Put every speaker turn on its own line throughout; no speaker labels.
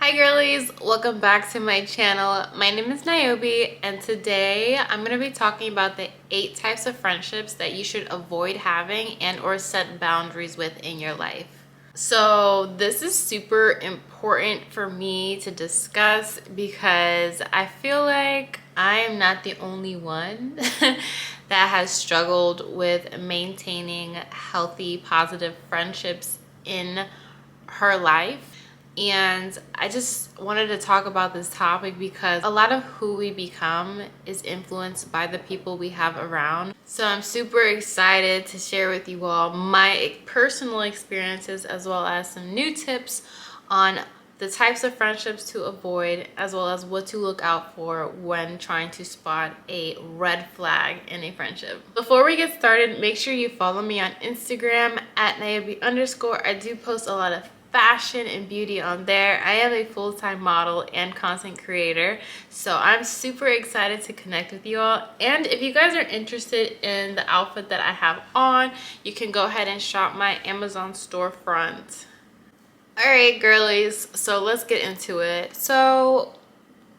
Hi girlies, welcome back to my channel. My name is Nioby and today I'm going to be talking about the 8 types of friendships that you should avoid having and or set boundaries with in your life. So this is super important for me to discuss because I feel like I am not the only one that has struggled with maintaining healthy, positive friendships in her life. And I just wanted to talk about this topic because a lot of who we become is influenced by the people we have around. So I'm super excited to share with you all my personal experiences as well as some new tips on the types of friendships to avoid as well as what to look out for when trying to spot a red flag in a friendship. Before we get started, make sure you follow me on Instagram at Nioby_. I do post a lot of fashion and beauty on there. I am a full-time model and content creator, so I'm super excited to connect with you all. And if you guys are interested in the outfit that I have on, you can go ahead and shop my Amazon storefront. All right girlies, so let's get into it. So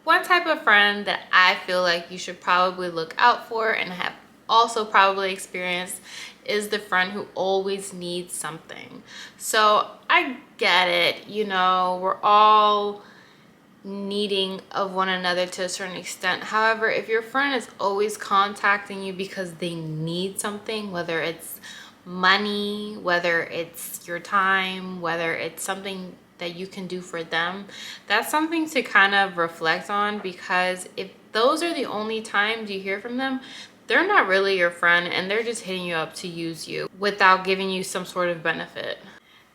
one type of friend that I feel like you should probably look out for and have also probably experienced is the friend who always needs something. So I get it, you know, we're all needing of one another to a certain extent. However, if your friend is always contacting you because they need something, whether it's money, whether it's your time, whether it's something that you can do for them, that's something to kind of reflect on, because if those are the only times you hear from them, they're not really your friend and they're just hitting you up to use you without giving you some sort of benefit.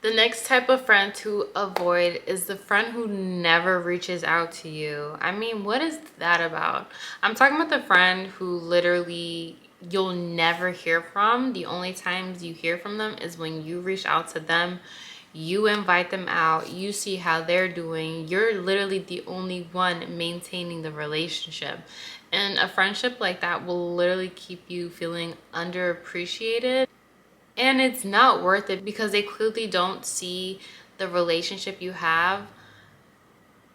The next type of friend to avoid is the friend who never reaches out to you. I mean, what is that about? I'm talking about the friend who literally you'll never hear from. The only times you hear from them is when you reach out to them, you invite them out, you see how they're doing. You're literally the only one maintaining the relationship. And a friendship like that will literally keep you feeling underappreciated. And it's not worth it because they clearly don't see the relationship you have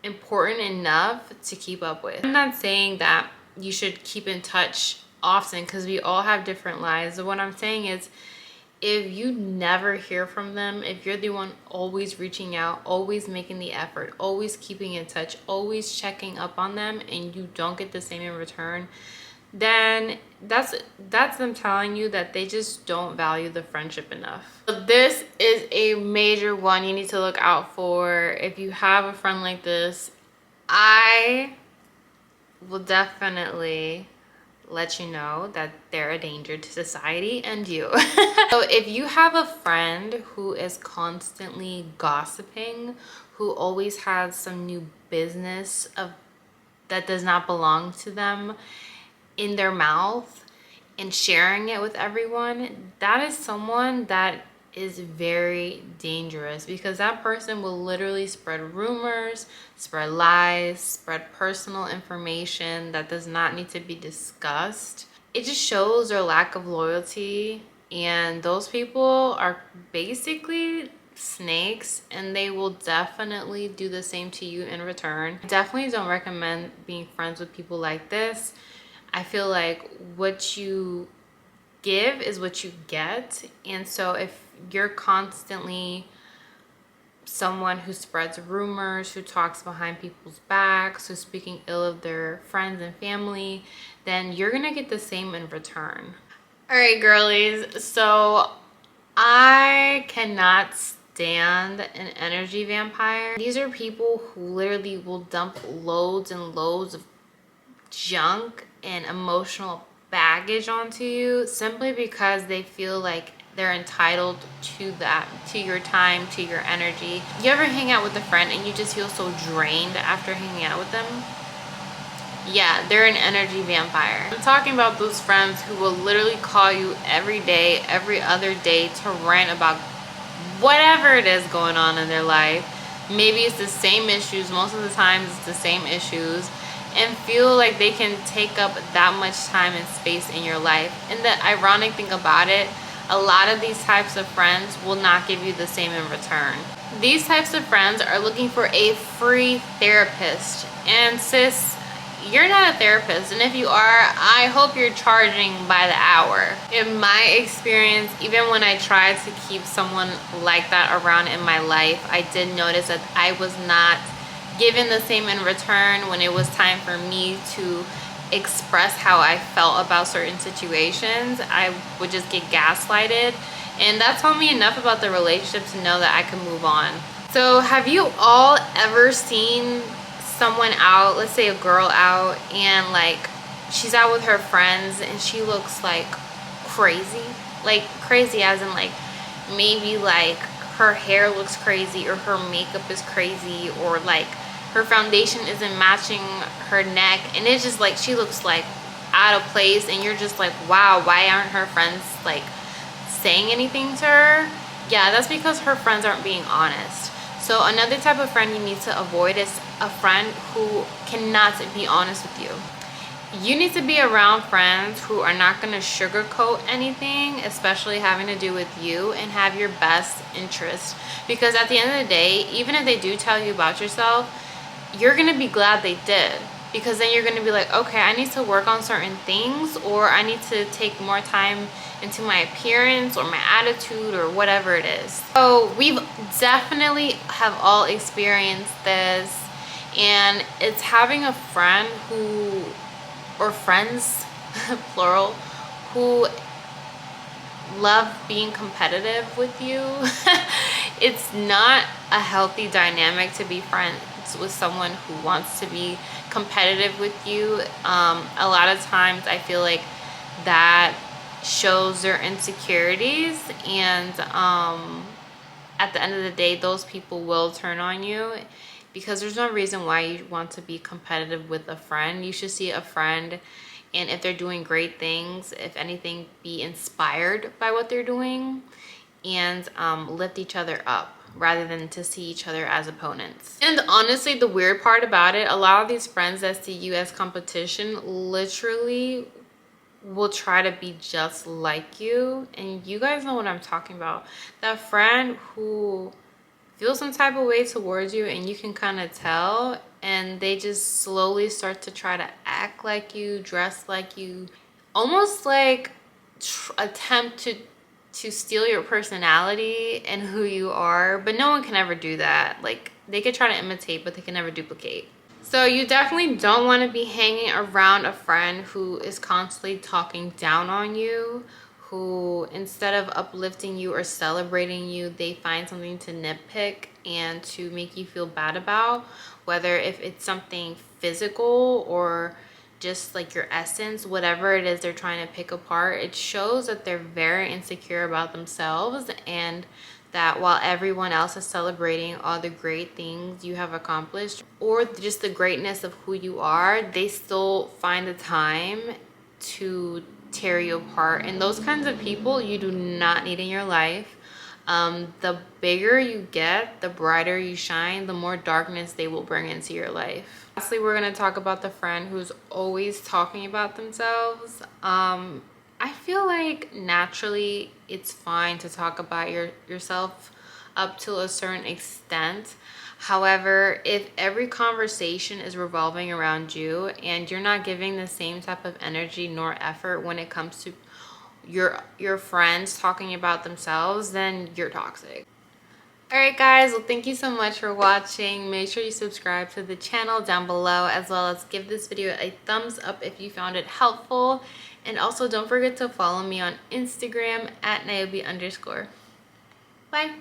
important enough to keep up with. I'm not saying that you should keep in touch often because we all have different lives. But what I'm saying is, if you never hear from them, if you're the one always reaching out, always making the effort, always keeping in touch, always checking up on them, and you don't get the same in return, then that's them telling you that they just don't value the friendship enough. So this is a major one you need to look out for. If you have a friend like this, I will definitely let you know that they're a danger to society and you. So if you have a friend who is constantly gossiping, who always has some new business that does not belong to them in their mouth and sharing it with everyone, that is someone that is very dangerous, because that person will literally spread rumors, spread lies, spread personal information that does not need to be discussed. It just shows their lack of loyalty, and those people are basically snakes and they will definitely do the same to you in return. I definitely don't recommend being friends with people like this. I feel like what you give is what you get. And so if you're constantly someone who spreads rumors, who talks behind people's backs, who's speaking ill of their friends and family, then you're gonna get the same in return. All right, girlies, so I cannot stand an energy vampire. These are people who literally will dump loads and loads of junk and emotional baggage onto you simply because they feel like they're entitled to that, to your time, to your energy. You ever hang out with a friend and you just feel so drained after hanging out with them? Yeah, they're an energy vampire. I'm talking about those friends who will literally call you every day, every other day to rant about whatever it is going on in their life. Maybe it's the same issues, most of the time it's the same issues, and feel like they can take up that much time and space in your life. And the ironic thing about it, a lot of these types of friends will not give you the same in return. These types of friends are looking for a free therapist. And sis, you're not a therapist, and if you are, I hope you're charging by the hour. In my experience, even when I tried to keep someone like that around in my life, I did notice that I was not given the same in return when it was time for me to express how I felt about certain situations. I would just get gaslighted, and that told me enough about the relationship to know that I could move on. So have you all ever seen someone out, let's say a girl out, and like she's out with her friends and she looks like crazy, like crazy as in like maybe like her hair looks crazy, or her makeup is crazy, or like her foundation isn't matching her neck, and it's just like she looks like out of place, and you're just like, wow, why aren't her friends like saying anything to her? Yeah, that's because her friends aren't being honest. So another type of friend you need to avoid is a friend who cannot be honest with you. You need to be around friends who are not going to sugarcoat anything, especially having to do with you, and have your best interest. Because at the end of the day, even if they do tell you about yourself, you're going to be glad they did. Because then you're going to be like, okay, I need to work on certain things, or I need to take more time into my appearance or my attitude or whatever it is. So we've definitely have all experienced this, and it's having a friend who, or friends plural, who love being competitive with you. It's not a healthy dynamic to be friends with someone who wants to be competitive with you. A lot of times I feel like that shows their insecurities, and at the end of the day, those people will turn on you, because there's no reason why you want to be competitive with a friend. You should see a friend, and if they're doing great things, if anything, be inspired by what they're doing, and lift each other up rather than to see each other as opponents. And honestly, the weird part about it, a lot of these friends that see you as competition literally will try to be just like you, and you guys know what I'm talking about. That friend who feels some type of way towards you, and you can kind of tell, and they just slowly start to try to act like you, dress like you, almost like attempt to steal your personality and who you are. But no one can ever do that. Like, they could try to imitate, but they can never duplicate. So you definitely don't want to be hanging around a friend who is constantly talking down on you, who instead of uplifting you or celebrating you, they find something to nitpick and to make you feel bad about, whether if it's something physical or just like your essence, whatever it is they're trying to pick apart. It shows that they're very insecure about themselves, and that while everyone else is celebrating all the great things you have accomplished, or just the greatness of who you are, they still find the time to tear you apart. And those kinds of people you do not need in your life. The bigger you get, the brighter you shine, the more darkness they will bring into your life. Lastly, we're going to talk about the friend who's always talking about themselves. I feel like naturally it's fine to talk about yourself up to a certain extent. However, if every conversation is revolving around you and you're not giving the same type of energy nor effort when it comes to your friends talking about themselves, then you're toxic. Alright guys, well, thank you so much for watching. Make sure you subscribe to the channel down below, as well as give this video a thumbs up if you found it helpful. And also don't forget to follow me on Instagram at Nioby_. Bye!